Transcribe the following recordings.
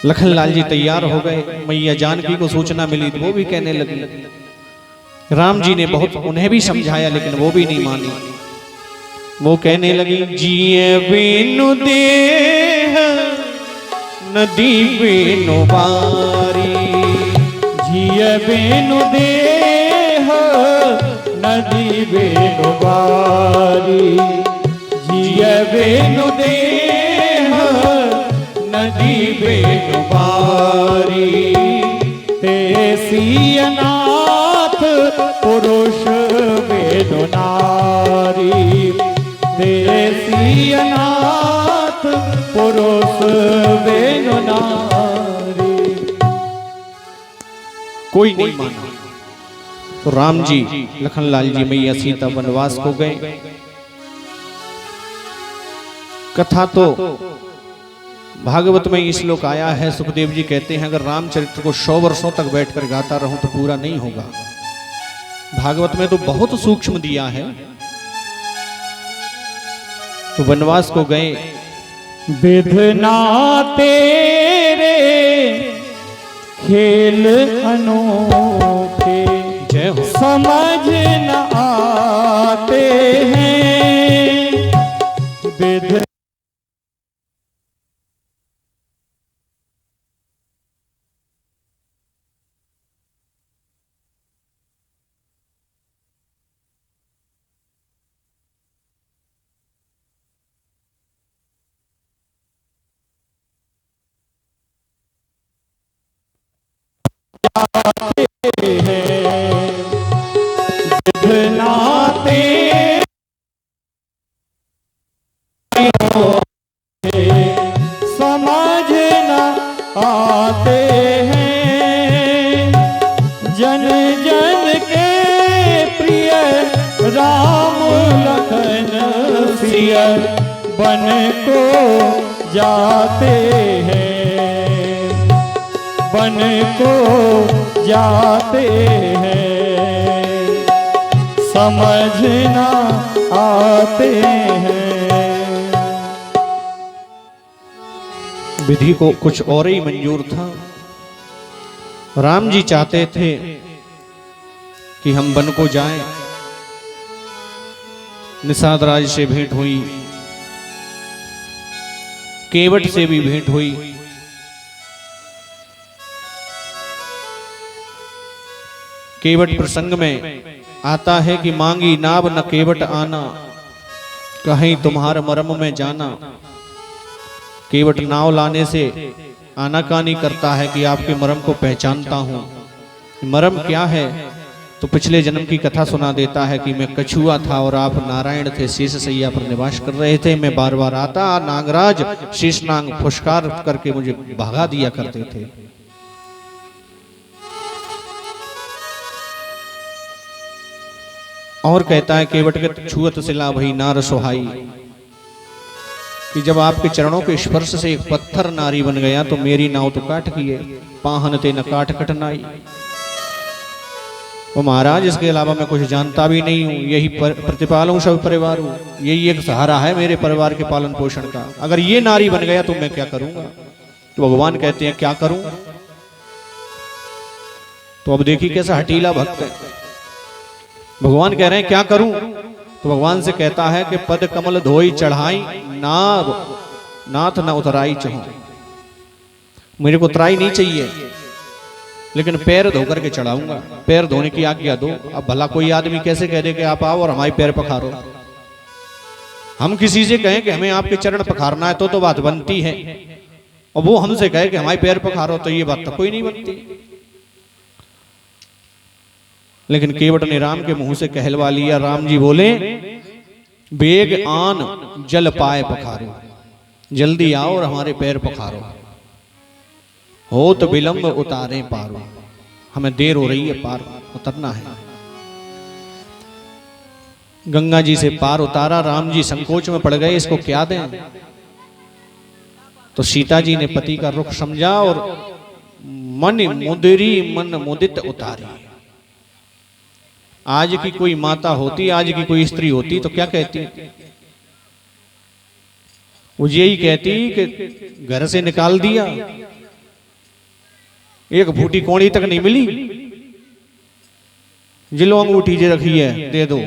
लखनलाल जी तैयार हो गए। मैया जानकी को सूचना मिली तो वो भी कहने लगी। राम जी ने बहुत उन्हें भी समझाया लेकिन वो भी नहीं मानी। वो कहने लगी, जिए बिनु देह नदी बिनु बारी, जिए बिनु देह नदी बिनु बारी, जिए बिनु देह नदी बिनु बारी, तेसी अनाथ पुरुष बिनु नारी, तेसी अनाथ पुरुष बिनु नारी। कोई नहीं माना। तो राम जी लखनलाल जी मैया सीता वनवास को गए। कथा तो भागवत में ये श्लोक आया है। सुखदेव जी कहते हैं अगर रामचरित्र को 100 वर्षों तक बैठकर गाता रहूं तो पूरा नहीं होगा। भागवत में तो बहुत सूक्ष्म दिया है। तो वनवास को गए। विधना तेरे खेल अनोखे, जय हो। समझ न आते हैं विध समझ न आते हैं, जन जन के प्रिय राम लखन सिय बन को जाते हैं, बन को जाते हैं, समझ न आते हैं। विधि को कुछ और ही मंजूर था। राम जी चाहते थे कि हम वन को जाएं। निषाद राज से भेंट हुई, केवट से भी भेंट हुई। केवट प्रसंग में आता है कि मांगी नाव न केवट आना, कहीं तुम्हार मरम में जाना। केवट नाव लाने से आनाकानी करता है कि आपके मरम को पहचानता हूं। मरम क्या है? तो पिछले जन्म की कथा सुना देता है कि मैं कछुआ था और आप नारायण थे, शेष सैया पर निवास कर रहे थे। मैं बार बार आता, नागराज शेषनाग फुशकार करके मुझे भगा दिया करते थे। और कहता है केवट के छुअत सिला भई नार सोहाई, कि जब आपके चरणों के स्पर्श से एक पत्थर नारी बन गया तो मेरी नाव तो काट किए, पाहन ते न काट कटनाई। वो महाराज इसके अलावा मैं कुछ जानता भी नहीं हूँ, यही प्रतिपालूं सब परिवार हूँ, यही एक सहारा है मेरे परिवार के पालन पोषण का। अगर ये नारी बन गया तो मैं क्या करूंगा? तो भगवान कहते हैं क्या करूं? तो अब देखिए कैसा हटीला भक्त है। भगवान कह रहे हैं क्या करूं? तो भगवान से कहता है कि पद कमल धोई चढ़ाई, नाव नाथ न उतराई चढ़ो। मेरे को उतराई नहीं चाहिए, लेकिन पैर धो करके चढ़ाऊंगा। पैर धोने की आज्ञा दो। अब भला कोई आदमी कैसे कह दे कि आप आओ और हमारे पैर पखारो? हम किसी से कहें कि हमें आपके चरण पखारना है तो बात बनती है, और वो हमसे कहे कि हमारे पैर पखारो तो ये बात तो कोई नहीं बनती। लेकिन केवट ने राम के मुंह से कहलवा लिया। राम जी बोले, बेग आन जल पाए पखारो, जल्दी आओ और हमारे पैर पखारो। हो तो विलंब उतारे पारो, हमें देर हो रही है, पार उतरना है। गंगा जी से पार उतारा। राम जी संकोच में पड़ गए, इसको क्या दें? तो सीता जी ने पति का रुख समझा और मन मुदरी मन मुदित उतारी। आज की कोई माता होती, आज की कोई स्त्री होती तो क्या कहती? वो यही कहती कि घर से निकाल दिया, एक फूटी कोड़ी तक नहीं मिली, जिलो अंगूठी जे रखी है दे दो,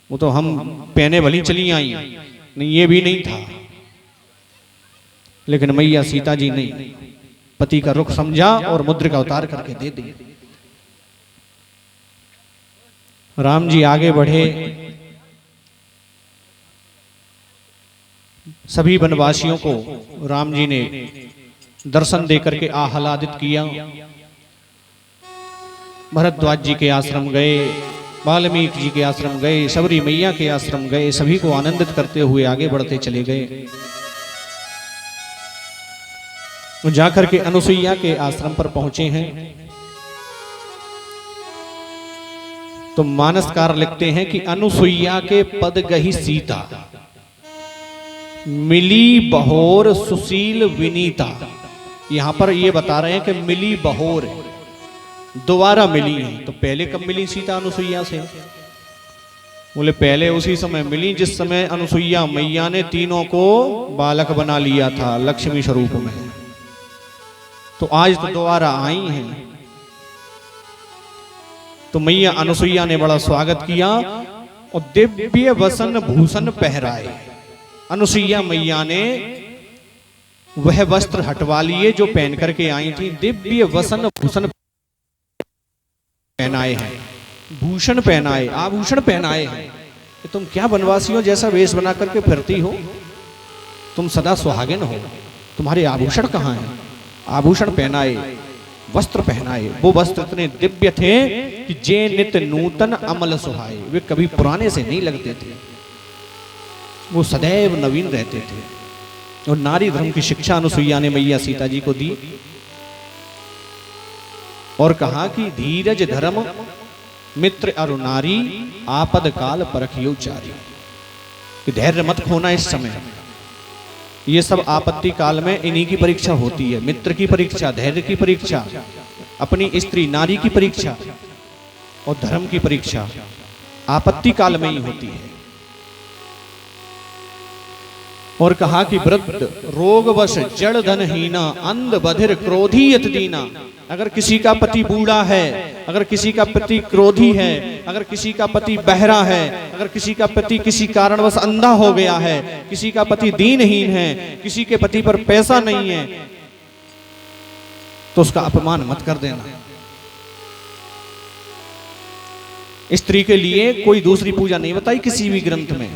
वो तो हम पहने भली चली आई, नहीं ये भी नहीं था। लेकिन मैया सीता जी ने पति का रुख समझा और मुद्र का उतार करके दे दी। राम जी आगे बढ़े, सभी वनवासियों को राम जी ने दर्शन देकर के आह्लादित किया। भरद्वाज जी के आश्रम गए, वाल्मीकि जी के आश्रम गए, शबरी मैया के आश्रम गए, सभी को आनंदित करते हुए आगे बढ़ते चले गए। जाकर के अनुसुईया के आश्रम पर पहुंचे हैं तो मानसकार लिखते हैं कि अनुसुईया के पद गही सीता, मिली बहोर सुशील विनीता। यहां पर ये बता रहे हैं कि मिली बहोर, दोबारा मिली है। तो पहले कब मिली सीता अनुसुईया से? बोले पहले उसी समय मिली जिस समय अनुसुईया मैया ने तीनों को बालक बना लिया था लक्ष्मी स्वरूप में। तो आज तो दोबारा आई हैं। तो मैया अनुसुईया ने बड़ा स्वागत किया और दिव्य वसन भूषण पहराए। अनुसुईया मैया ने वह वस्त्र हटवा लिए जो पहन करके आई थी, दिव्य वसन भूषण पहनाए हैं, भूषण पहनाए, आभूषण पहनाए हैं। तुम क्या वनवासियों जैसा वेश बना करके फिरती हो? तुम सदा सुहागिन हो, तुम्हारे आभूषण कहाँ हैं? आभूषण पहनाए, वस्त्र पहनाए। वो वस्त्र इतने दिव्य थे कि जे नित नूतन अमल सुहाए, वे कभी पुराने से नहीं लगते थे, वो सदैव नवीन रहते थे। और नारी धर्म की शिक्षा अनुसुईया ने मैया सीता जी को दी और कहा कि धीरज धर्म मित्र अरु नारी आपद काल परखियो चारी, कि धैर्य मत खोना इस समय। ये सब आपत्ति काल में इन्हीं की परीक्षा होती है, मित्र की परीक्षा, धैर्य की परीक्षा, अपनी स्त्री नारी की परीक्षा और धर्म की परीक्षा आपत्ति काल में ही होती है। और कहा कि वृद्ध रोगवश जड़ धनहीना अंध बधिर क्रोधी यत दीना। अगर किसी का पति बूढ़ा है, अगर किसी का पति क्रोधी है, अगर किसी का पति बहरा है, अगर किसी का पति किसी कारणवश अंधा हो गया है, किसी का पति दीनहीन है, किसी के पति पर पैसा नहीं है, तो उसका अपमान मत कर देना। स्त्री के लिए कोई दूसरी पूजा नहीं बताई किसी भी ग्रंथ में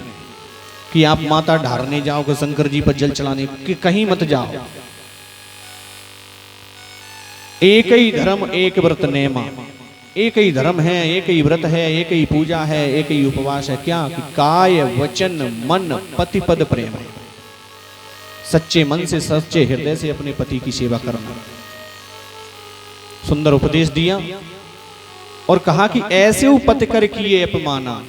कि आप माता ढारने जाओ, कि शंकर जी पर जल चढ़ाने, कि कहीं मत जाओ। एक ही धर्म एक व्रत नेमा, एक ही धर्म है, एक ही व्रत है, एक ही पूजा है, एक ही उपवास है। क्या कि काय वचन मन पति पद प्रेम, सच्चे मन से सच्चे हृदय से अपने पति की सेवा करना। सुंदर उपदेश दिया और कहा कि ऐसे उपत कर किए अपमाना,